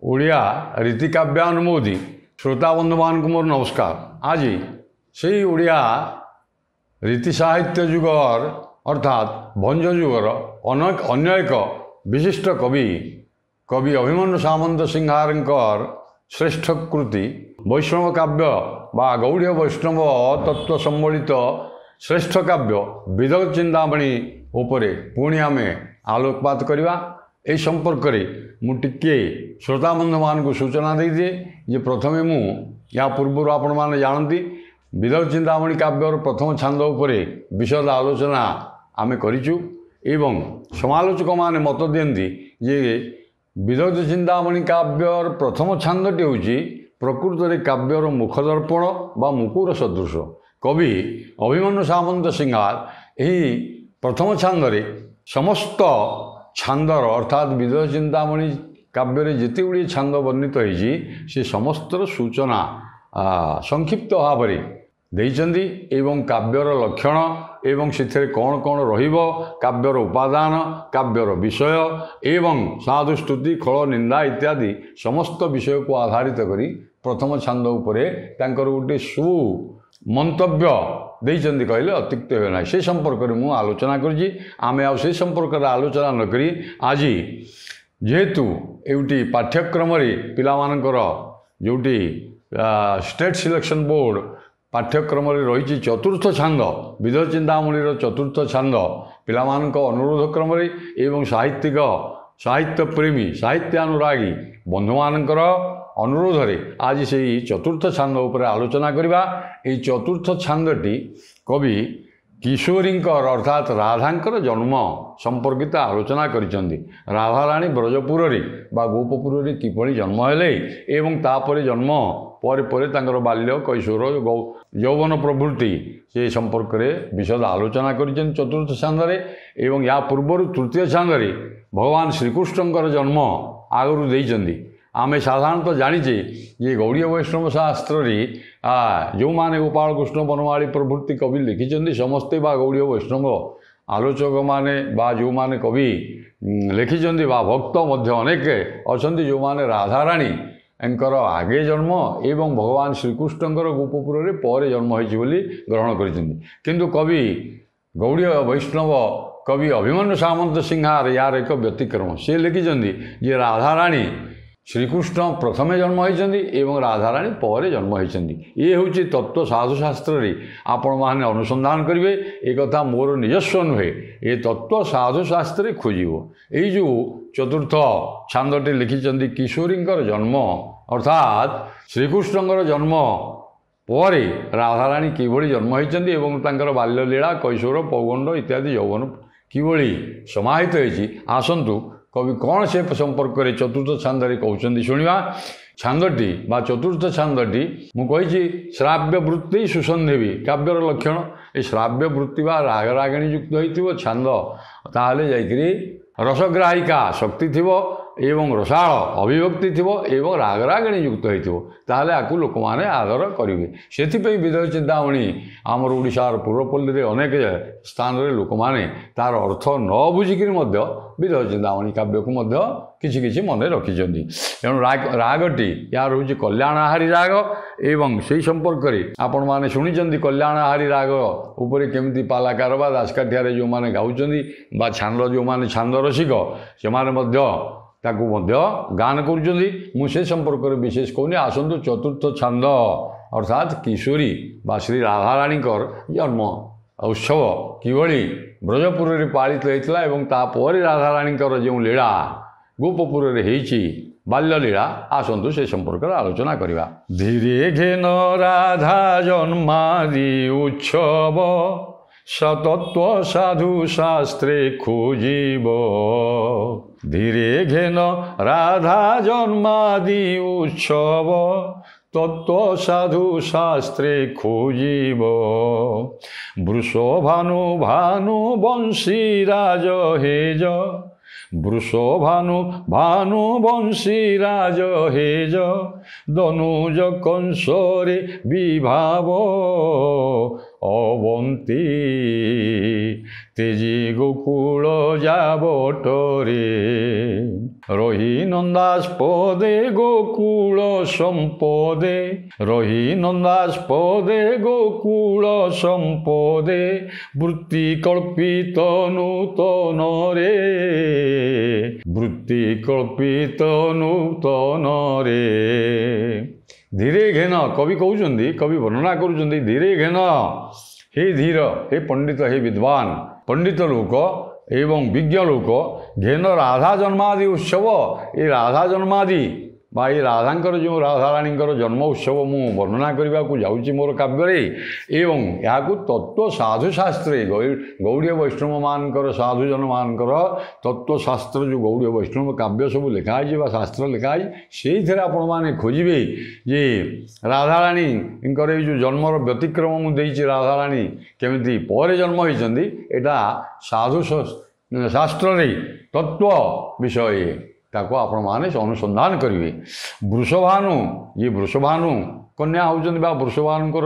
ओडिया रीतिकाव्यानुमोदी श्रोता बंधु मान मोर नमस्कार। आज से ओडिया रीति साहित्य जुगर अर्थात भंज जुगर अन्य एक विशिष्ट कवि कवि अभिमन्यु सामंत सिंहारकर श्रेष्ठ कृति वैष्णव काव्य बा गौड़ीय वैष्णव तत्व सम्बलित श्रेष्ठ काव्य विदग चिंतामणि उपरे पुणी आम आलोकपात करवा। यह संपर्क में टिके श्रोता बंधु मान सूचना दे दिए जे प्रथमे मु या पूर्व आपण मैंने जानती विदग चिंतामणि काव्यर प्रथम छांद उपरे विशद आलोचना आम करूँ एवं समालोचक मैंने मत दियंती जे विदग चिंतामणि काव्यर प्रथम छांदटी हूँ प्रकृत में काव्यर मुखदर्पण बा मुकुर सदृश। कवि अभिमन्यु सामंत सिंहार यही प्रथम छांदरे समस्त छांदर अर्थात विदग चिंतामणि काव्य जिते गुड़ी छांद वर्णित होती से समस्तर सूचना संक्षिप्त भाव देइचंदी एवं काव्यर लक्षण एवं से कौन कौन रहिबो काव्यर उपादान काव्यर विषय एवं साधु स्तुति खल निंदा इत्यादि समस्त विषय को आधारित करी प्रथम छांद उपरे तांकर गोटे सु मंतव्य देइचंदी कहले अत्युक्ति हे ना। से संपर्क में मु आलोचना करी आमे आ से संपर्क आलोचना न करी आज जेहेतु एउटी पाठ्यक्रम पिला मानकर जोटी स्टेट सिलेक्शन बोर्ड पाठ्यक्रम रही चतुर्थ छांद विदग चिंतामणि चतुर्थ छांद पिला मानक अनुरोध क्रम एवं साहित्यिक साहित्य प्रेमी साहित्यानुरागी बंधु मानकर अनुरोध रे आज से चतुर्थ छांद उपर आलोचना करवा। ये चतुर्थ छांदटी कवि किशोरींकर अर्थात राधांकर जन्म संपर्कित आलोचना करिसेंती। राधा रानी ब्रजपुर बा गोपपुर किपरि जन्म हेले एवं तापर जन्म पर तांकर बाल्य कैशोर यौवन प्रभृति से संपर्क में विशद आलोचना करिसें चतुर्थ छांदरे। एवं या पूर्वर तृतीय छांदरे भगवान श्रीकृष्णकर जन्म आगरू देइचंती। आमे साधारणतः जानीचे ये गौड़ीय वैष्णव शास्त्र जो माने गोपाल कृष्ण बनमाली प्रभृति कवि लिखिं समस्ते बा गौड़ीय वैष्णव आलोचक माने बा जो माने कवि लिखिं बा भक्त मध्य अनेक अच्छा जो माने राधाराणी एंकर आगे जन्म एवं भगवान श्रीकृष्णकर गोपपुर पर जन्म होइछि बोली ग्रहण करिसेंती। किंतु कवि गौड़ीय वैष्णव कवि अभिमन्यु सामंत सिंहार यार एक व्यतिक्रम से लिखिं जे राधाराणी श्रीकृष्ण प्रथमे जन्म होइछन्ति एवं राधाराणी पर जन्म होइछन्ति। ये हूँ तत्व साधुशास्त्र आपण माने अनुसंधान करेंगे। एक कथा मोर निजस्व नुहे ये तत्व साधुशास्त्र खोजिबो। ये जो चतुर्थ छांदटी लिखिं किशोरींकर जन्म अर्थात श्रीकृष्णकर जन्म पर राधाराणी किभଳି जन्म होइछन्ति एवं तांकर बाल्यलीला कैशोर पौगंड इत्यादि यौवन किभଳି समाहित होइछि। आसंतु कवि कौन से संपर्क में चतुर्थ छांदे कहते शुणा। छांदटी बा चतुर्थ छांदटी मुझे श्राव्य वृत्ति सुसंधेवी काव्यर लक्षण ये श्राव्य वृत्ति बा रागरागिणी युक्त हो छांद ताहले जाइकरी रसग्राहिका शक्ति थिबो एवं रसाल अभिव्यक्ति थिबो एवं रागरागिणी युक्त हो ताहले आकु लोक माने आदर करेंगे। से विदग चिंतामणि आमर ओडिशार पूर्वपल्ली अनेक स्थान रे लोक माने तार अर्थ न बुझिक विदग चिंतामणि काव्य को किछि किछि मन रखिंट। तेणु रागटी यार हूँ कल्याणहारी राग एवं से संपर्क में आपण मैंने शुणी कल्याणहारी राग उपरे केमती पालाकार बा दासकाठिया जो मैंने गाँव बा छांद जो मैंने छांद रसिक से गान कर संपर्क में विशेष कहूनी। आसतु चतुर्थ छांद अर्थात किशोरी बा श्री राधाराणीकर जन्म उत्सव किभଳି ब्रजपुर में पालित होता एवं तापर राधाराणीकर जो लीला गोपपुर होइछि बाल्यलीला आसतु से संपर्क आलोचना करवा। धीरे घेन राधा जन्मादि उत्सव सतत्व साधु शास्त्रे खोजिब। धीरे घेन राधा जन्मादि उत्सव तत्व साधु शास्त्रे खोजिब। वृषभानु भानु बंशी राज हेज वृषभानु भानु बंशी राज हेज दनुज कंसरे विभाव अवंती तेजी गोकुल जाबटरे। রহি নন্দাস্পদে গোকুল সম্পদে, রহি নন্দাস্পদে গোকুল সম্পদে, বৃত্তি কল্পিত নূতন রে, বৃত্তি কল্পিত নূতন রে। ধীরে ঘেন কবি কହୁଛନ୍ତି, কবি বর্ଣ୍ଣନା କରୁଛନ୍ତି, ଧୀରେ ଘେନ हे धीर, हे पंडित, हे विद्वान, पंडित लोक एवं विज्ञ लोक, घेन राधा जन्मादि उत्सव, ये राधा जन्मादि बा ये राधांकर जो राधाराणींकर जन्म उत्सव मु वर्णना करने को जाऊँगी मोर काव्य एवं यहाँ तत्व साधुशास्त्र गौड़ीय वैष्णव मानकर साधुजन मानकर तत्वशास्त्र जो गौड़ीय वैष्णव काव्य सब लिखाई शास्त्र लिखाई से आपण मैंने खोजे जे राधाराणी जो जन्मर व्यतिक्रम मुझे राधाराणी केमी पर जन्म होती यहाँ साधु शास्त्र तत्व विषय ताको आपण माने अनुसंधान करेंगे। वृषभानु ये वृषभानु कन्या होउछन्ति बा वृषभानुकर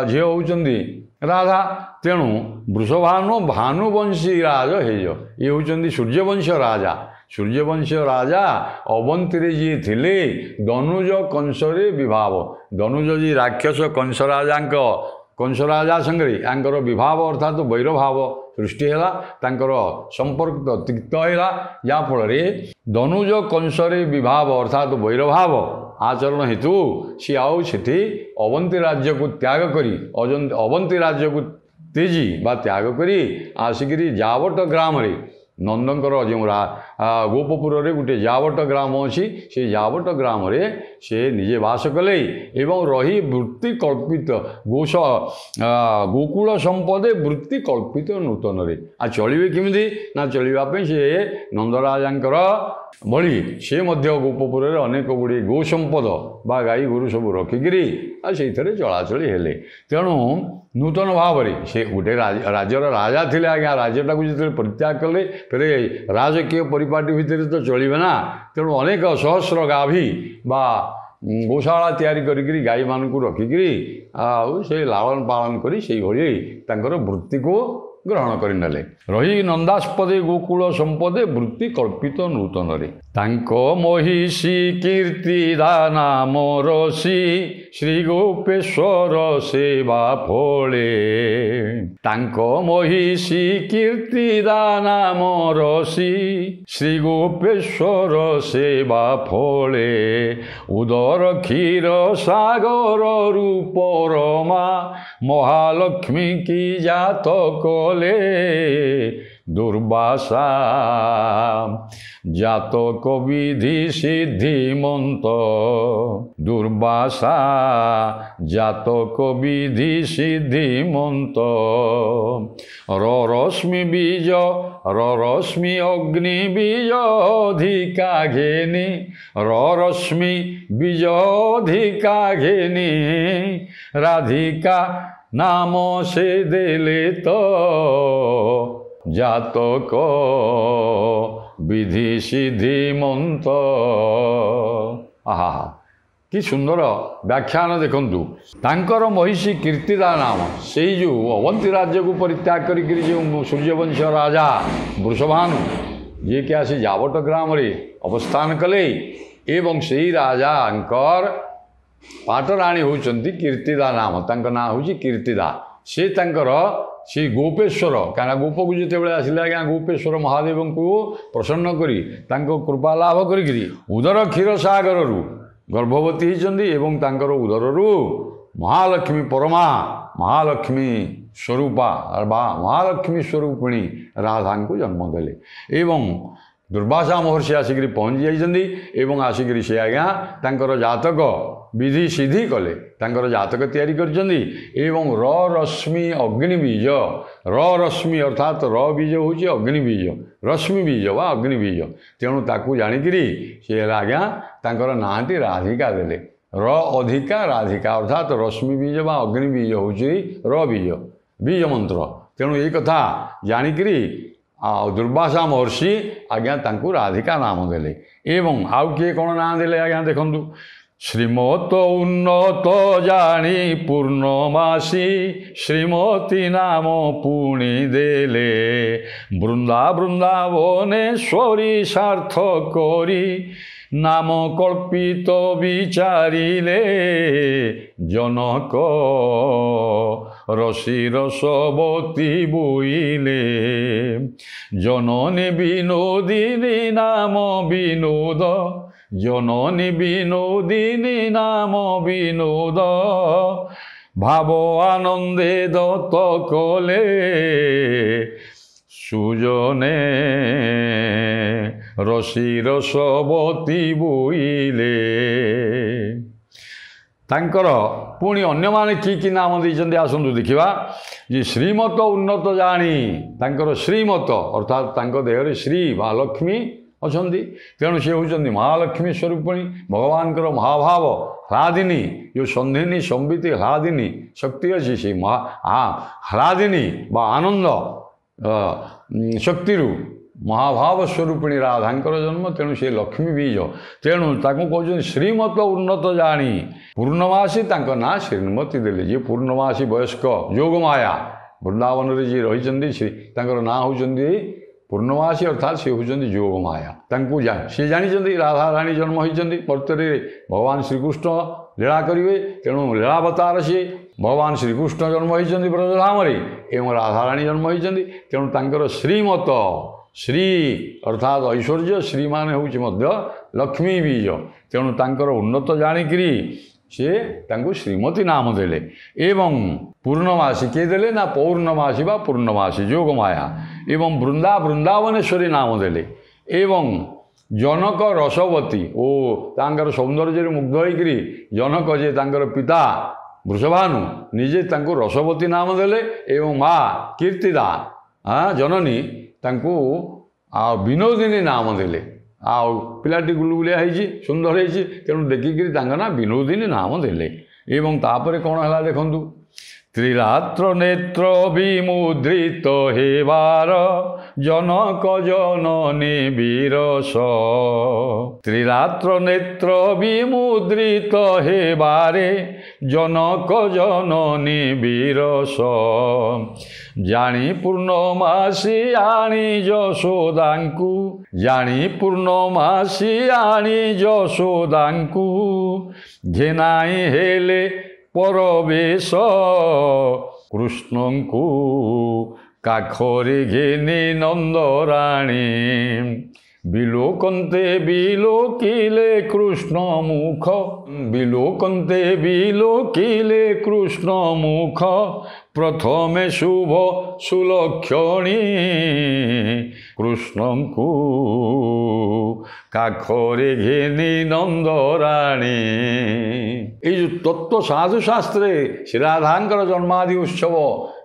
झील होउछन्ति राधा, तेणु वृषभानु भानुवंशी राज हेज, ये होउछन्ति सूर्यवंश राजा। सूर्यवंश राजा अवंती जी थिले दनुज कंसरे विभाव, दनुज जी राक्षस कंस राजा कंस राजा संगे यांकर विभाव अर्थात वैरभाव सृष्टि है, संपर्क तिक्त है, जहाँफल दनुज कंसरे विभाव अर्थात वैरभाव आचरण हेतु सी आउ से अवंती राज्य को त्याग करी अवंती राज्य को तेजी बा त्याग करी आसिक जावट ग्राम रे नंदंकर जो गोपपुर रे गोटे जावट ग्राम अच्छी से जावट ग्राम रे से निजे वास कले एवं रही वृत्ति कल्पित गोकुल संपदे वृत्ति कल्पित नूतन रे आ चलिए किमिति ना चलिबापे से नंदराजांकर भली से मध्य गोपपुर रे अनेक गुड़ी गो संपद बा गाई गोरु सब रखिकी से चलाचली हेले। तेणु नूतन भाव से गोटे राज्यर राजा थे आज्ञा राज्यटा को जो परित्याग कले फिर राजकीय परिपाटी भितर तो चलिए ना, तेणु अनेक सहस्र गाभी बा गोशाला तैयारी करी गाई मान को रखिकी से लालन पालन करी से वृत्ति को ग्रहण करनेले। रही नंदास्पदे गोकुल संपदे वृत्ति कल्पित नूतन रे तांको महिषी कीर्ति दाना मोरसी श्री गोपेश्वर सेवा फले, तांको महिषी कीर्ति दाना मोरसी श्री गोपेश्वर सेवा फले, उदर क्षीर सागर रूप रमा महालक्ष्मी की जात कले, दुर्वासा जातक विधि सिद्धिमंत, दुर्वासा जातक विधि सिद्धिमंत, रश्मि बीज रश्मि अग्नि बीज अधिका घेनी, रश्मि बीज अधिका घेनी, राधिका नाम से देले तो जातक विधि सिद्धिमंत। आहा कि सुंदर व्याख्यान देखंतु। तांकर महिषी कीर्तिदा नाम से जो अवंती राज्य को परित्याग करी जो सूर्यवंश राजा वृषभानु ये क्या से जावट ग्राम रे अवस्थान कले एवं से राजा पाटराणी होउचंती कीर्तिदा नाम, तांका ना होउची कीर्तिदा। से तांकर श्री गोपेश्वर क्या गोप को जिते आसिले आज्ञा गोपेश्वर महादेव को प्रसन्न करी तांको कृपा लाभ करी उदर क्षीर सागर रु गर्भवती होती एवं तांकर उदर रु महालक्ष्मी परमा महालक्ष्मी स्वरूपा महालक्ष्मी स्वरूपिणी राधा को जन्म देले एवं दुर्वासा महर्षि आसिक पहुँची जाइछन्ति एवं आसिक से आज्ञा तांकर जातक विधि सिद्धि कले तांकर जातक तैयारी करछन्ति एवं रश्मि अग्निबीज रश्मि अर्थात बीज होची अग्निबीज रश्मि बीज वा अग्निबीज तेणु ताकू जानिकी से आज्ञा तांकर नाँटी राधिका देले अधिका राधिका अर्थात रश्मि बीज वा अग्निबीज होची बीज बीज मंत्र तेणु ये कथा जानिकी दुर्वासा महर्षि आज्ञा तांकु राधिका नाम देले एवं आउ किए कौन ना देले आज्ञा देखंतु ଶ୍ରୀମତ ଉନ୍ନତ ଜାଣି ପୂର୍ଣ୍ଣମାସୀ ଶ୍ରୀମତୀ ନାମ ପୁଣି ଦେଲେ ବୃନ୍ଦାବନେଶ୍ୱରୀ ସାର୍ଥ କରି ନାମ କଳ୍ପିତ ବିଚାରିଲେ ଜନକ ରସି ରସବତୀ ବୋଇଲେ ଜନନୀ ବିନୋଦିନୀ ନାମ ବିନୋଦ জননী বিনোদিনী নাম বিনোদ ভাব আনন্দে দত্ত কলে সুজনে রসি রসবতী ବୋଇଲେ। ତାଙ୍କର ପୁଣି ଅନ୍ୟମାନେ କି ନାମ ଦେଇଛନ୍ତି ଆସନ୍ତୁ ଦେଖିବା। ଯେ ଶ୍ରୀମତ ଉନ୍ନତ ଜାଣି ତାଙ୍କର ଶ୍ରୀମତ ଅର୍ଥାତ୍ ତାଙ୍କ ଦେହରେ ଶ୍ରୀ ବା ଲକ୍ଷ୍ମୀ ଅଛନ୍ତି, ତେଣୁ ସେ ହେଉଛନ୍ତି ମହାଲକ୍ଷ୍ମୀ ସ୍ୱରୂପିଣୀ ଭଗବାନଙ୍କର ମହାଭାବ ହ୍ଲାଦିନୀ ଯେଉଁ ସନ୍ଧିନୀ ସମ୍ବିତି ହ୍ଲାଦିନୀ ଶକ୍ତି ଅଛି ସେଇ ହ୍ଲାଦିନୀ ବା ଆନନ୍ଦ ଶକ୍ତିରୁ ମହାଭାବ ସ୍ୱରୂପିଣୀ ରାଧାଙ୍କର ଜନ୍ମ, ତେଣୁ ସେ ଲକ୍ଷ୍ମୀ ବୀଜ, ତେଣୁ ତାକୁ କହୁଛନ୍ତି ଶ୍ରୀମତ ଉନ୍ନତ ଜାଣି। ପୂର୍ଣ୍ଣମାସୀ ତାଙ୍କ ନାଁ ଶ୍ରୀମତୀ ଦେଲେ। ଯିଏ ପୂର୍ଣ୍ଣମାସୀ ବୟସ୍କ ଯୋଗମାୟା ବୃନ୍ଦାବନରେ ଯିଏ ରହିଛନ୍ତି ତାଙ୍କର ନାଁ ହେଉଛନ୍ତି ପୂର୍ଣ୍ଣମାସୀ, ଅର୍ଥାତ୍ ସେ ହେଉଛନ୍ତି ଯୋଗମାୟା। ତାଙ୍କୁ ସେ ଜାଣିଛନ୍ତି ରାଧାରାଣୀ ଜନ୍ମ ହୋଇଛନ୍ତି ବର୍ତ୍ତରେ ଭଗବାନ ଶ୍ରୀକୃଷ୍ଣ ଲୀଳା କରିବେ, ତେଣୁ ଲୀଳାବତାର ସିଏ ଭଗବାନ ଶ୍ରୀକୃଷ୍ଣ ଜନ୍ମ ହୋଇଛନ୍ତି ବ୍ରଜଧାମରେ ଏବଂ ରାଧାରାଣୀ ଜନ୍ମ ହୋଇଛନ୍ତି, ତେଣୁ ତାଙ୍କର ଶ୍ରୀମତ ଶ୍ରୀ ଅର୍ଥାତ୍ ଐଶ୍ୱର୍ଯ୍ୟ, ଶ୍ରୀମାନେ ହେଉଛି ମଧ୍ୟ ଲକ୍ଷ୍ମୀ ବୀଜ, ତେଣୁ ତାଙ୍କର ଉନ୍ନତ ଜାଣିକିରି ସିଏ ତାଙ୍କୁ ଶ୍ରୀମତୀ ନାମ ଦେଲେ। ଏବଂ ପୂର୍ଣ୍ଣମାସୀ କିଏ ଦେଲେ ନା ପୌର୍ଣ୍ଣମାସୀ ବା ପୂର୍ଣ୍ଣମାସୀ ଯୋଗମାୟା। ଏବଂ ବୃନ୍ଦାବନେଶ୍ୱରୀ ନାମ ଦେଲେ। ଏବଂ ଜନକ ରସବତୀ ଓ ତାଙ୍କର ସୌନ୍ଦର୍ଯ୍ୟରେ ମୁଗ୍ଧ ହୋଇକରି ଜନକ ଯେ ତାଙ୍କର ପିତା ବୃଷଭାନୁ ନିଜେ ତାଙ୍କୁ ରସବତୀ ନାମ ଦେଲେ ଏବଂ ମା କୀର୍ତ୍ତିଦା ଜନନୀ ତାଙ୍କୁ ବିନୋଦିନୀ ନାମ ଦେଲେ। ଆଉ ପିଲାଟି ଗୁଲୁଗୁଲିଆ ହେଇଛି, ସୁନ୍ଦର ହେଇଛି, ତେଣୁ ଦେଖିକିରି ତାଙ୍କ ନାଁ ବିନୋଦିନୀ ନାମ ଦେଲେ। ଏବଂ ତାପରେ କ'ଣ ହେଲା ଦେଖନ୍ତୁ। ତ୍ରିରାତ୍ର ନେତ୍ର ବିମୁଦ୍ରିତ ହେବାର ଜନକ ଜନନୀ ବିରସ। ତ୍ରିରାତ୍ର ନେତ୍ର ବିମୁଦ୍ରିତ ହେବାରେ ଜନକ ଜନନୀ ବିରସ। ଜାଣି ପୂର୍ଣ୍ଣମାସୀ ଆଣି ଯଶୋଦାଙ୍କୁ, ଜାଣି ପୂର୍ଣ୍ଣମାସୀ ଆଣି ଯଶୋଦାଙ୍କୁ ଘେନାଇ ହେଲେ ପରବେଶ। କୃଷ୍ଣଙ୍କୁ କାଖରେ ଘେନି ନନ୍ଦରାଣୀ ବିଲୋକନ୍ତେ ବିଲୋକିଲେ କୃଷ୍ଣ ମୁଖ। ବିଲୋକନ୍ତେ ବିଲୋକିଲେ କୃଷ୍ଣ ମୁଖ ପ୍ରଥମେ ଶୁଭ ସୁଲକ୍ଷଣୀ। କୃଷ୍ଣଙ୍କୁ କାଖରେ ଘେନି ନନ୍ଦରାଣୀ। এই যে তত্ত্ব সাধুশাস্ত্রে শ্রীরাধাঙ্কর জন্মাদি উৎসব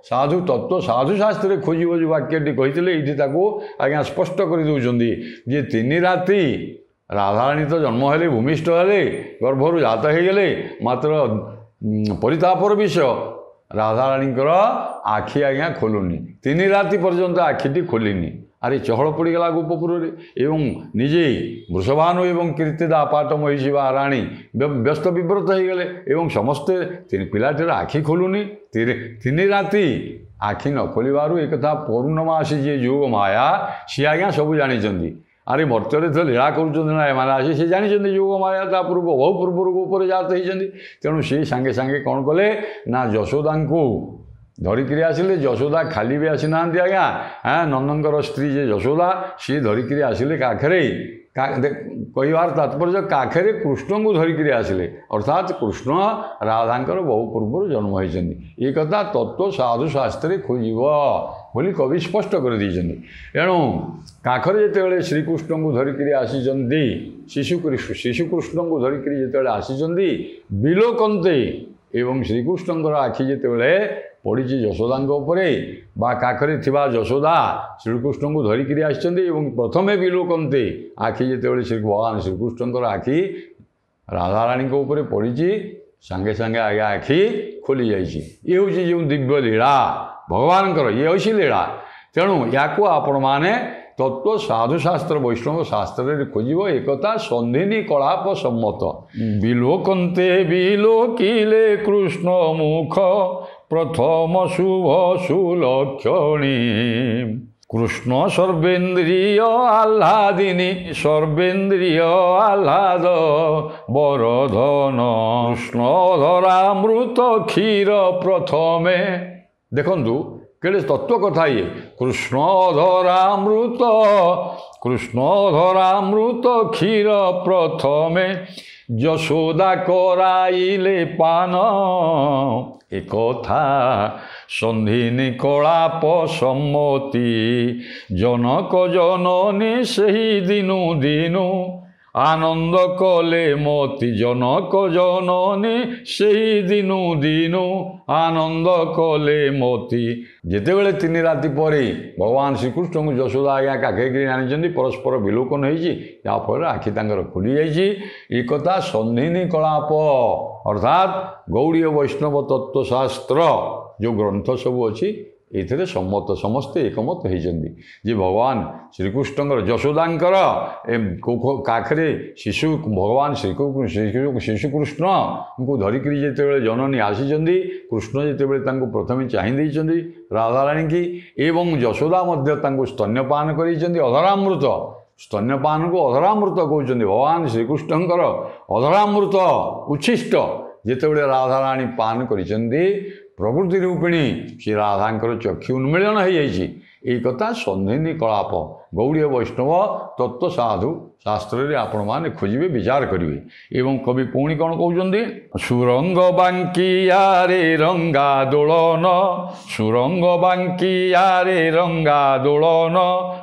সাধু তত্ত্ব সাধুশাস্ত্রে খোঁজিব যে বাক্যটি কইলে এইটি তাকে আজ্ঞা স্পষ্ট করে দেউଛନ୍ତି যে 3 রাতি রাধারানী তো জন্ম হলে ভূমিষ্ঠ হলে গর্ভরু জাত হয়ে গেলে মাত্র পরিতাপর বিষয় রাধারানীଙ୍କର আখি আজ্ঞা খোলুনি 3 রাতি পর্যন্ত আখিটি খোলিনি। আরে চহল পড়িগলা গোপপুরে এবং নিজে বৃষভানু এবং কীর্তিদা পাট মহিষী বা রানী ব্যস্ত বিব্রত হয়ে গেলে এবং সমস্তে পিলাটির আখি খোলুনি 3 রাতি আখি ন খোলিবারু একথা পূর্ণমাসী যে যোগ মায়া সি আজ্ঞা সবু জানিଛନ୍ତି। আরে ବର୍ତ୍ତରେ ତ ଲୀଳା କରୁଛନ୍ତି ନା ଏମାନେ ଆସି ସେ ଜାଣିଛନ୍ତି ଯୋଗ ମାୟା ତା ପୂର୍ବ ବହୁ ପୂର୍ବରୁ ଉପରେ ଜାତ ହେଇଛନ୍ତି। ତେଣୁ ସେ ସାଙ୍ଗେ ସାଙ୍ଗେ କ'ଣ କଲେ ନା ଯଶୋଦାଙ୍କୁ ଧରିକିରି ଆସିଲେ। ଯଶୋଦା ଖାଲି ବି ଆସିନାହାନ୍ତି ଆଜ୍ଞା, ନନ୍ଦଙ୍କର ସ୍ତ୍ରୀ ଯେ ଯଶୋଦା ସିଏ ଧରିକିରି ଆସିଲେ କାଖରେ। କହିବାର ତାତ୍ପର୍ଯ୍ୟ କାଖରେ କୃଷ୍ଣଙ୍କୁ ଧରିକିରି ଆସିଲେ, ଅର୍ଥାତ୍ କୃଷ୍ଣ ରାଧାଙ୍କର ବହୁ ପୂର୍ବରୁ ଜନ୍ମ ହୋଇଛନ୍ତି। ଏ କଥା ତତ୍ତ୍ୱ ସାଧୁଶାସ୍ତ୍ରରେ ଖୋଜିବ ବୋଲି କବି ସ୍ପଷ୍ଟ କରିଦେଇଛନ୍ତି। ଏଣୁ କାଖରେ ଯେତେବେଳେ ଶ୍ରୀକୃଷ୍ଣଙ୍କୁ ଧରିକିରି ଆସିଛନ୍ତି, ଶିଶୁକୃଷ୍ଣଙ୍କୁ ଧରିକିରି ଯେତେବେଳେ ଆସିଛନ୍ତି ବିଲୋକନ୍ତେ ଏବଂ ଶ୍ରୀକୃଷ୍ଣଙ୍କର ଆଖି ଯେତେବେଳେ ପଡ଼ିଛି ଯଶୋଦାଙ୍କ ଉପରେ ବା କାଖରେ ଥିବା ଯଶୋଦା ଶ୍ରୀକୃଷ୍ଣଙ୍କୁ ଧରିକିରି ଆସିଛନ୍ତି ଏବଂ ପ୍ରଥମେ ବିଲୋକନ୍ତେ ଆଖି ଯେତେବେଳେ ଭଗବାନ ଶ୍ରୀକୃଷ୍ଣଙ୍କର ଆଖି ରାଧାରାଣୀଙ୍କ ଉପରେ ପଡ଼ିଛି ସାଙ୍ଗେ ସାଙ୍ଗେ ଆଜ୍ଞା ଆଖି ଖୋଲି ଯାଇଛି। ଇଏ ହେଉଛି ଯେଉଁ ଦିବ୍ୟ ଲୀଳା ଭଗବାନଙ୍କର, ଇଏ ହେଉଛି ଲୀଳା। ତେଣୁ ୟାକୁ ଆପଣମାନେ तत्व साधुशास्त्र वैष्णव शास्त्र खोज एकता सन्धिनी कलाप सम्मत विलोकन्ते विलोकिले कृष्ण मुख प्रथम शुभ सुलक्षणी कृष्ण सर्वेन्द्रिय आह्लादिनी सर्वेन्द्रिय आह्लाद बरधन कृष्ण धरामृत क्षीर प्रथमे देखु केड़े तत्व कथा ये कृष्ण धरामृत क्षीर प्रथमे यशोदा कराइले पान एकथा सन्धिनी कलाप सम्मति जनक जननी सही दिनु दिनु आनंद कले मोती जनक जननी सही दिनु दिनु आनंद कले मोती जितेबले 3 राति पर भगवान श्रीकृष्ण को यशोदा आज्ञा काखेकरी आनी परस्पर विलोकन होफल आखि खुली जाइए एक कथा सन्धिनी कलाप अर्थात गौड़ीय वैष्णव तत्वशास्त्र जो ग्रंथ सब अच्छी ये सम्मत समस्ते एकमत होती जे भगवान श्रीकृष्ण यशोदांकर काखरे शिशु भगवान शिशुकृष्ण को धरिक जिते जननी आसी कृष्ण जिते प्रथम चाहिए राधाराणी की एवं यशोदा स्तन्यपान कर अधरामृत स्तन्यपान को अधरामृत कहते भगवान श्रीकृष्णकर अधरामृत उच्छिष्ट जिते राधाराणी पान कर प्रकृति रूपिणी श्री राधांकर चक्षु उन्मीलन हो जाइए एक कथा सन्धिनी कलाप गौड़ीय वैष्णव तत्व साधु शास्त्र आपण मैंने खोजे विचार करेंगे एवं कवि पुणी कौन कहते सुरंग बांकियारे रंगा दोलन सुरंग बांकियारे रंगा दोलन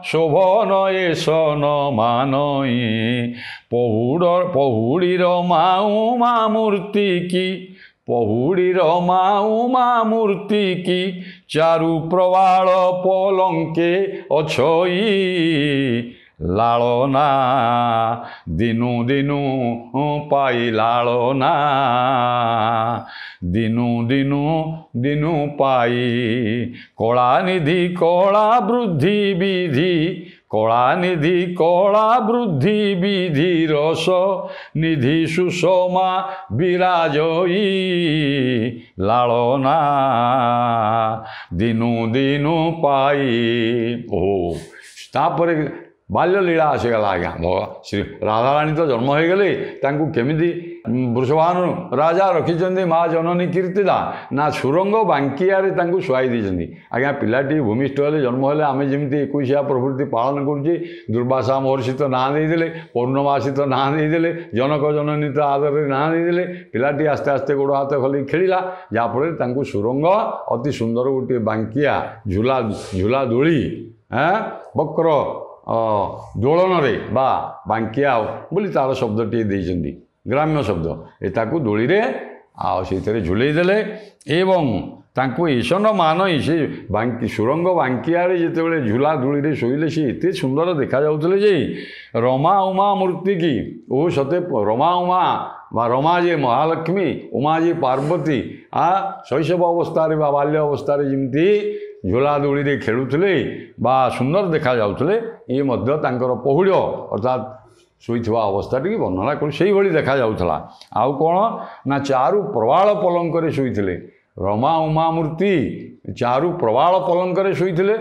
शोभन ए सन मानई पहुड़ीर माऊ मा मूर्ति की पहुड़ीर माऊ मा मूर्ति की चारु प्रवाल पलंके अछई लालना दिनु दिनु पाई लालना दिनु दिनु दिनु पाई कला निधि कला वृद्धि विधि कला निधि कला वृद्धि विधि रस निधि सुषमा विराजई लालना दिनु दिनु पाई ओ तापर बाल्यलीला आसीगला आज्ञा श्री राधाराणी तो जन्म हो गले केमिति वृषभानु राजा रखिंट माँ जननी कीर्तिदा ना सुरंग बांकियारे शुआई देती आज्ञा पिलाटी भूमिष्ठ हेले जन्म हेले आम जमी 21 प्रभृति पालन करुचे दुर्वासा महर्षि तो ना देदेले पौर्णमासी तो ना देदेले जनक जननी तो आदर ना देदेले पिलाटी आस्ते आस्ते गोड़ हाथ खल खेला जहाँफल सुरंग अति सुंदर गोटे बांकिया झूला झूला दोली बक्र दोलन रे बा बांकिया बोली तार शब्दटी देइछन्ती ग्राम्य शब्द एताकू दोली रे से झुलई देले एवं तांको ईशन मानई से बांकी सुरंग बांकियारे जितेबले झूला धूली रे शोइले से एते सुंदर देखा जाउतले जे रमा उमा मूर्ति की ओ सते रमा उमा बा रमा जे महालक्ष्मी उमा जी पार्वती शैशव अवस्था बा बाल्य अवस्था जमती झूला दोली रे खेलुले बा सुंदर देखा जाउतले ये मध्य तांकर पहुड़ अर्थात शोइथिबा अवस्था टी वर्णना कर से भली देखा जाउथला आउ कोन ना चारु प्रवाल पलंक रे शोइथिले रमा उमा मूर्ति चारु प्रवाल पलंक रे शोइथिले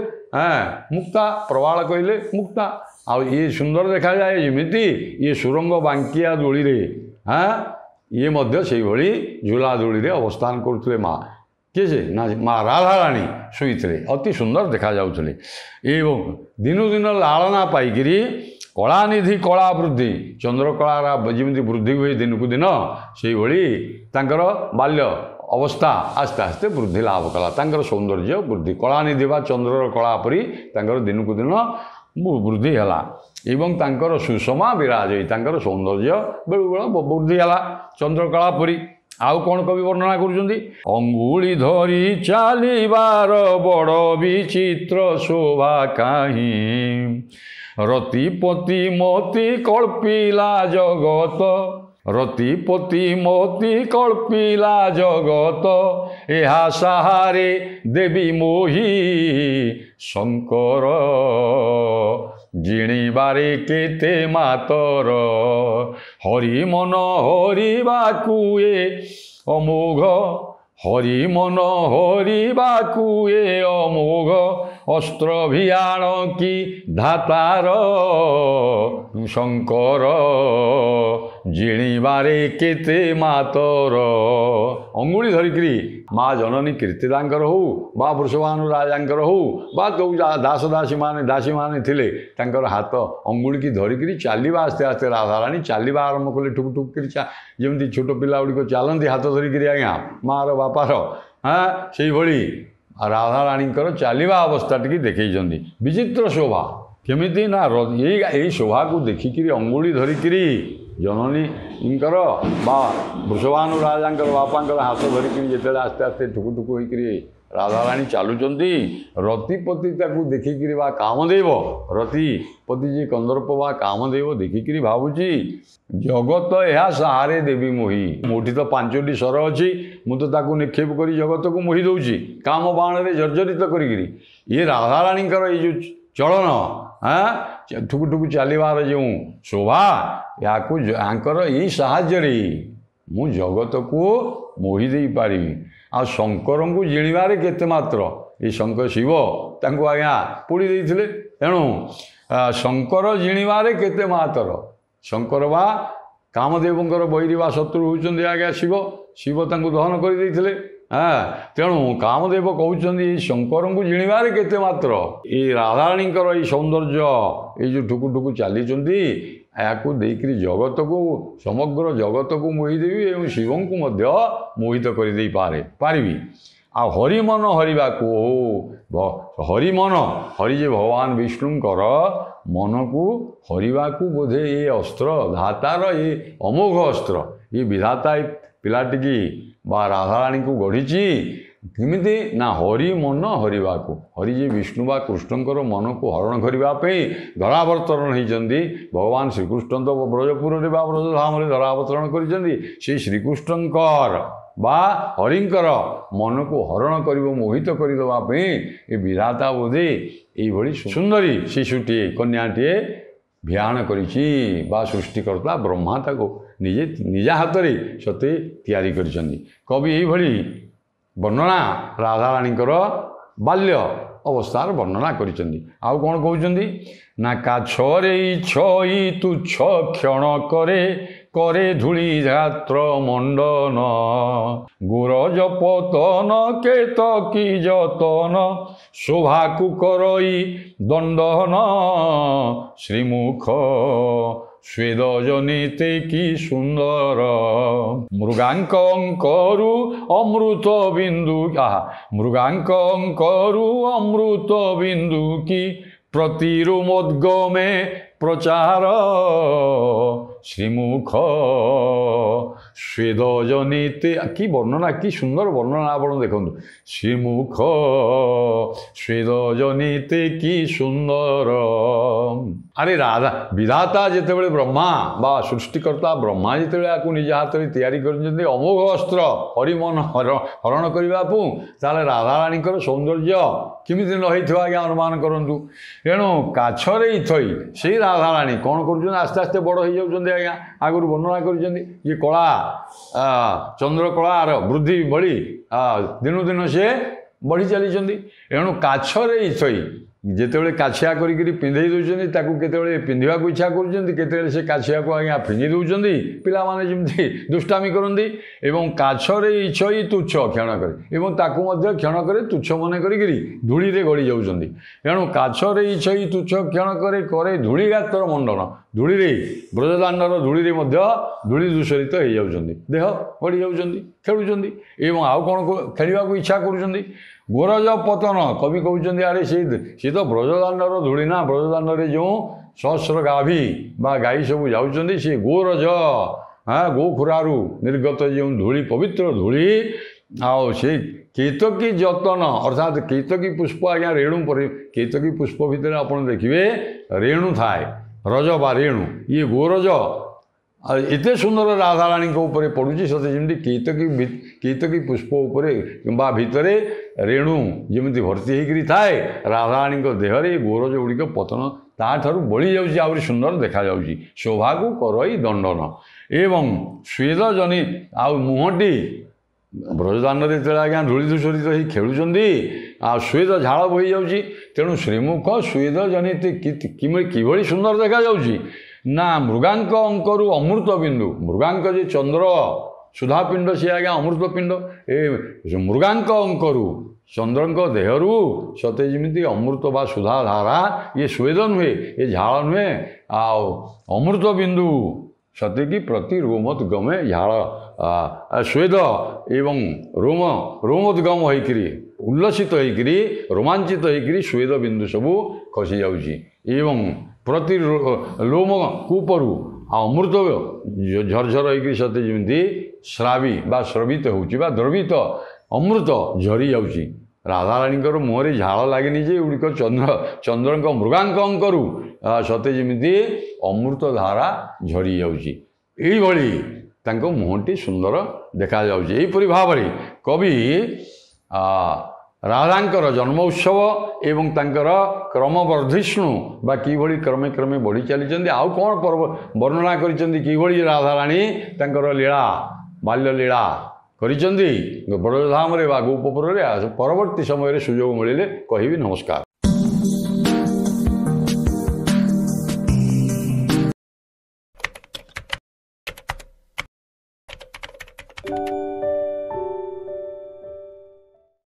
मुक्ता प्रवाल कहले मुक्ता आउ ये सुंदर देखा जाए जमिति ये सुरंग बांकिया दोली रे ये मध्य से भली झूला दोली रे अवस्थान करथले माँ किए से ना माँ राधाराणी शोइथिले अति सुंदर देखा जाउथले एवं दिनु दिन लालना पाइकिरी कलानिधि कला वृद्धि चंद्रकलार जमी वृद्धि हुए दिन को दिन से भली तांकर बाल्य अवस्था आस्ते आस्ते वृद्धि लाभ कला तांकर सौंदर्य वृद्धि कलानिधि बा चंद्रर कला परी तांकर दिन को दिन वृद्धि है एवं तांकर सुषमा विराज तांकर सौंदर्य बेलु बेल वृद्धि है चंद्रकला परी आउ कौन कवि वर्णना करुँच अंगुली धरी चलिबार बड़ विचित्र शोभा कहीं रतिपति मोती कल्पिला जगत रतिपति मोती कल्पिला जगत एहा सहारे देवी मोही शंकर ଜିଣିବାରେ କେତେ ମାତର ହରି ମନ ହରିବାକୁ ଏ ଅମୋଘ ହରି ମନ ହରିବାକୁ ଏ ଅମୋଘ ଅସ୍ତ୍ର ଭିଆଣ କି ଧାତାର ଶଙ୍କର ଜିଣିବାରେ କେତେ ମାତର ଅଙ୍ଗୁଳି ଧରିକିରି ମା ଜନନୀ କୀର୍ତ୍ତିଦାଙ୍କର ହଉ ବା ବୃଷଭାନୁ ରାଜାଙ୍କର ହଉ ବା କେଉଁ ଦାସୀମାନେ ଥିଲେ ତାଙ୍କର ହାତ ଅଙ୍ଗୁଳିକି ଧରିକିରି ଚାଲିବା ଆସ୍ତେ ଆସ୍ତେ ରାଧାରାଣୀ ଚାଲିବା ଆରମ୍ଭ କଲେ ଠୁକ୍ ଠୁକ୍ କରି ଯେମିତି ଛୋଟ ପିଲା ଗୁଡ଼ିକ ଚାଲନ୍ତି ହାତ ଧରିକିରି ଆଜ୍ଞା ମାଆର ବାପାର ସେଇଭଳି ରାଧାରାଣୀଙ୍କର ଚାଲିବା ଅବସ୍ଥାଟିକି ଦେଖେଇଛନ୍ତି। ବିଚିତ୍ର ଶୋଭା କେମିତି ନା ଏଇ ଶୋଭାକୁ ଦେଖିକିରି ଅଙ୍ଗୁଳି ଧରିକିରି ଜନନୀଙ୍କର ବା ବୃଷଭାନୁ ରାଜାଙ୍କର ବାପାଙ୍କର ହାତ ଧରିକିରି ଯେତେବେଳେ ଆସ୍ତେ ଆସ୍ତେ ଠୁକୁ ଠୁକୁ ହୋଇକିରି ରାଧାରାଣୀ ଚାଲୁଛନ୍ତି ରତିପତି ତାକୁ ଦେଖିକିରି ବା କାମଦେବ ରତିପତି ଯେ କନ୍ଦର୍ପ ବା କାମଦେବ ଦେଖିକିରି ଭାବୁଛି ଜଗତ ଏହା ସାହାରେ ଦେବୀ ମୋହି ମୋଠି ତ 5ଟି ସ୍ୱର ଅଛି ମୁଁ ତ ତାକୁ ନିକ୍ଷେପ କରି ଜଗତକୁ ମୋହି ଦେଉଛି କାମ ବାଣରେ ଜର୍ଜରିତ କରିକିରି ଇଏ ରାଧାରାଣୀଙ୍କର ଏଇ ଯେଉଁ ଚଳନ ଠୁକୁ ଠୁକୁ ଚାଲିବାର ଯେଉଁ ଶୋଭା ୟାଙ୍କର ଏଇ ସାହାଯ୍ୟରେ ମୁଁ ଜଗତକୁ ମୋହି ଦେଇପାରିବି। ଆଉ ଶଙ୍କରଙ୍କୁ ଜିଣିବାରେ କେତେ ମାତ୍ର ଏଇ ଶଙ୍କର ଶିବ ତାଙ୍କୁ ଆଜ୍ଞା ପୋଡ଼ି ଦେଇଥିଲେ ତେଣୁ ଶଙ୍କର ଜିଣିବାରେ କେତେ ମାତର ଶଙ୍କର ବା କାମଦେବଙ୍କର ବୈରୀ ବା ଶତ୍ରୁ ହେଉଛନ୍ତି ଆଜ୍ଞା ଶିବ ତାଙ୍କୁ ଦହନ କରିଦେଇଥିଲେ ତେଣୁ କାମଦେବ କହୁଛନ୍ତି ଏଇ ଶଙ୍କରଙ୍କୁ ଜିଣିବାରେ କେତେ ମାତ୍ର ଏଇ ରାଧାରାଣୀଙ୍କର ଏଇ ସୌନ୍ଦର୍ଯ୍ୟ ଏଇ ଯେଉଁ ଠୁକୁ ଠୁକୁ ଚାଲିଛନ୍ତି ଏହାକୁ ଦେଇକରି ଜଗତକୁ ସମଗ୍ର ଜଗତକୁ ମୋହିଦେବି ଏବଂ ଶିବଙ୍କୁ ମଧ୍ୟ ମୋହିତ କରିଦେଇପାରିବି। ଆଉ ହରିମନ ହରିବାକୁ ହରିମନ ହରି ଯେ ଭଗବାନ ବିଷ୍ଣୁଙ୍କର ମନକୁ ହରିବାକୁ ବୋଧେ ଏ ଅସ୍ତ୍ର ଧାତାର ଏ ଅମୋଘ ଅସ୍ତ୍ର ଏ ବିଧାତା ପିଲାଟିକି ବା ରାଧାରାଣୀଙ୍କୁ ଗଢ଼ିଛି କେମିତି ନା ହରି ମନ ହରିବାକୁ ହରି ଯେ ବିଷ୍ଣୁ ବା କୃଷ୍ଣଙ୍କର ମନକୁ ହରଣ କରିବା ପାଇଁ ଧରାବତରଣ ହେଇଛନ୍ତି ଭଗବାନ ଶ୍ରୀକୃଷ୍ଣ ତ ବ୍ରଜପୁରରେ ବା ବ୍ରଜଧାମରେ ଧରାବତରଣ କରିଛନ୍ତି ସେଇ ଶ୍ରୀକୃଷ୍ଣଙ୍କର ବା ହରିଙ୍କର ମନକୁ ହରଣ କରିବ ମୋହିତ କରିଦେବା ପାଇଁ ଏ ବିଧାତା ବୋଧେ ଏଇଭଳି ସୁନ୍ଦରୀ ଶିଶୁଟିଏ କନ୍ୟାଟିଏ ଭିଆଣ କରିଛି ବା ସୃଷ୍ଟିକର୍ତ୍ତା ବ୍ରହ୍ମା ତାକୁ ନିଜ ହାତରେ ସତେ ତିଆରି କରିଛନ୍ତି। କବି ଏଇଭଳି ବର୍ଣ୍ଣନା ରାଧାରାଣୀଙ୍କର ବାଲ୍ୟ ଅବସ୍ଥାର ବର୍ଣ୍ଣନା କରିଛନ୍ତି। ଆଉ କ'ଣ କହୁଛନ୍ତି ନା କାଛରେ ଛଇ ତୁଚ୍ଛ କ୍ଷଣ କରେ ଧୂଳି ଧାତ୍ର ମଣ୍ଡନ ଗୁରଜ ପତନ କେତକୀ ଯତନ ଶୋଭାକୁ କରଇ ଦଣ୍ଡନ ଶ୍ରୀମୁଖ ସ୍ୱେଦ ଜନିତେ କି ସୁନ୍ଦର ମୃଗାଙ୍କ ଅଙ୍କରୁ ଅମୃତ ବିନ୍ଦୁ କି ପ୍ରତିରୁମୋଦ୍ଗମେ ପ୍ରଚାର ଶ୍ରୀମୁଖ ସ୍ୱେଦ ଜନିତେ କି ବର୍ଣ୍ଣନା କି ସୁନ୍ଦର ବର୍ଣ୍ଣନା ଆପଣ ଦେଖନ୍ତୁ ଶ୍ରୀମୁଖ ସ୍ୱେଦ ଜନିତେ କି ସୁନ୍ଦର। ଆରେ ବିଧାତା ଯେତେବେଳେ ବ୍ରହ୍ମା ବା ସୃଷ୍ଟିକର୍ତ୍ତା ବ୍ରହ୍ମା ଯେତେବେଳେ ୟାକୁ ନିଜ ହାତରେ ତିଆରି କରିଛନ୍ତି ଅମୋଘ ଅସ୍ତ୍ର ହରିମନ ହରଣ କରିବାକୁ ତାହେଲେ ରାଧାରାଣୀଙ୍କର ସୌନ୍ଦର୍ଯ୍ୟ କେମିତି ନ ହେଇଥିବ ଆଜ୍ଞା ଅନୁମାନ କରନ୍ତୁ। ଏଣୁ କାଛରେ ଥଇ ସେଇ ରାଧାରାଣୀ କ'ଣ କରୁଛନ୍ତି ଆସ୍ତେ ଆସ୍ତେ ବଡ଼ ହେଇଯାଉଛନ୍ତି ଆଜ୍ଞା ଆଗରୁ ବର୍ଣ୍ଣନା କରିଛନ୍ତି ଯେ କଳା ଚନ୍ଦ୍ରକଳାର ବୃଦ୍ଧି ଭଳି ଦିନୁ ଦିନ ସେ ବଢ଼ି ଚାଲିଛନ୍ତି। ଏଣୁ କାଛରେ ଥଇ ଯେତେବେଳେ କାଛିଆ କରିକିରି ପିନ୍ଧେଇ ଦେଉଛନ୍ତି ତାକୁ କେତେବେଳେ ପିନ୍ଧିବାକୁ ଇଚ୍ଛା କରୁଛନ୍ତି କେତେବେଳେ ସେ କାଛିଆକୁ ଆଜ୍ଞା ଫିଙ୍ଗି ଦେଉଛନ୍ତି ପିଲାମାନେ ଯେମିତି ଦୁଷ୍ଟାମି କରନ୍ତି ଏବଂ କାଛରେ ଇଚ୍ଛଇ ତୁଚ୍ଛ କ୍ଷଣକରେ ଏବଂ ତାକୁ ମଧ୍ୟ କ୍ଷଣକରେ ତୁଚ୍ଛ ମନେ କରିକିରି ଧୂଳିରେ ଗଡ଼ି ଯାଉଛନ୍ତି। ଏଣୁ କାଛରେ ଇଚ୍ଛଇ ତୁଚ୍ଛ କ୍ଷଣକରେ କରେ ଧୂଳି ଗାତ୍ର ମଣ୍ଡନ ଧୂଳିରେ ବ୍ରଜଦାଣ୍ଡର ଧୂଳିରେ ମଧ୍ୟ ଧୂଳି ଦୂଷରିତ ହେଇଯାଉଛନ୍ତି ଦେହ ଗଡ଼ି ଯାଉଛନ୍ତି ଖେଳୁଛନ୍ତି ଏବଂ ଆଉ କ'ଣ ଖେଳିବାକୁ ଇଚ୍ଛା କରୁଛନ୍ତି। ଗୋରଜ ପତନ କବି କହୁଛନ୍ତି ଆରେ ସେ ତ ବ୍ରଜଦାଣ୍ଡର ଧୂଳି ନା ବ୍ରଜଦାଣ୍ଡରେ ଯେଉଁ ସହସ୍ର ଗାଭୀ ବା ଗାଈ ସବୁ ଯାଉଛନ୍ତି ସେ ଗୋରଜ ଗୋଖୁରାରୁ ନିର୍ଗତ ଯେଉଁ ଧୂଳି ପବିତ୍ର ଧୂଳି ଆଉ ସେ କେତକୀ ଯତନ ଅର୍ଥାତ୍ କେତକୀ ପୁଷ୍ପ ଆଜ୍ଞା ରେଣୁ ପରେ କେତକୀ ପୁଷ୍ପ ଭିତରେ ଆପଣ ଦେଖିବେ ରେଣୁ ଥାଏ ରଜ ବା ରେଣୁ ଇଏ ଗୋରଜ एते सुंदर राधाराणी ऊपर पड़ुची सते जमी केतकी पुष्प उपर कि भितरे रेणु जमी भर्ती होकर थाए राधाराणी देहरे गोरज गुड़िक पतन ताठू बड़ी जाऊँगी आहरी सुंदर देखा जाऊँगी शोभा को करई दंडन एवं स्वेद जनित आ मुहटी ब्रजदान आज्ञा धूली दूषरित हो खेलुंट आ स्वेद झाड़ बही जाऊँगी तेणु श्रीमुख स्वेद जनित कि सुंदर देखा जाऊँगी ना मृगांक अंकरु अमृत बिंदु मृगांक जे चंद्र सुधापिंड सी आज्ञा अमृत पिंड ए मृगांक अंकरु चंद्रंक देहरु सते जमी अमृत बा सुधा धारा ये स्वेद नुहे ये झाड़ नुहे आ अमृत बिंदु सते कि प्रति रोमोद्गमे झाड़ स्वेद एवं रोमोद्गम होकरी उल्लसित होकरी रोमांचित होकरी स्वेद बिंदु सबू खसी जाऊँगी एवं प्रति लोम कूपरू अमृत झरझर होकर सते जमी श्रावी बा स्रवित होची बा द्रवित अमृत झरी जाऊँगी राधाराणी मुहरे झाड़ लगे जे गुड़िक चंद्रंक मृगांक अंकरु सते जमी अमृत धारा झरी जाऊँगी यही मुहटी सुंदर देखा जाऊँगी यहीपरि भाव कवि राधांकर जन्म उत्सव एवं तांकर क्रमवर्धिष्णु बा किभଳି क्रमे क्रमे बढ़ी चली आउ कौन पर्व वर्णना करी राधाराणी तांकर लीला बाल्य लीला करिसेंती ब्रजधाम रे बा गोपपुर रे परवर्ती समय सुजोग मिले कहिबी। नमस्कार।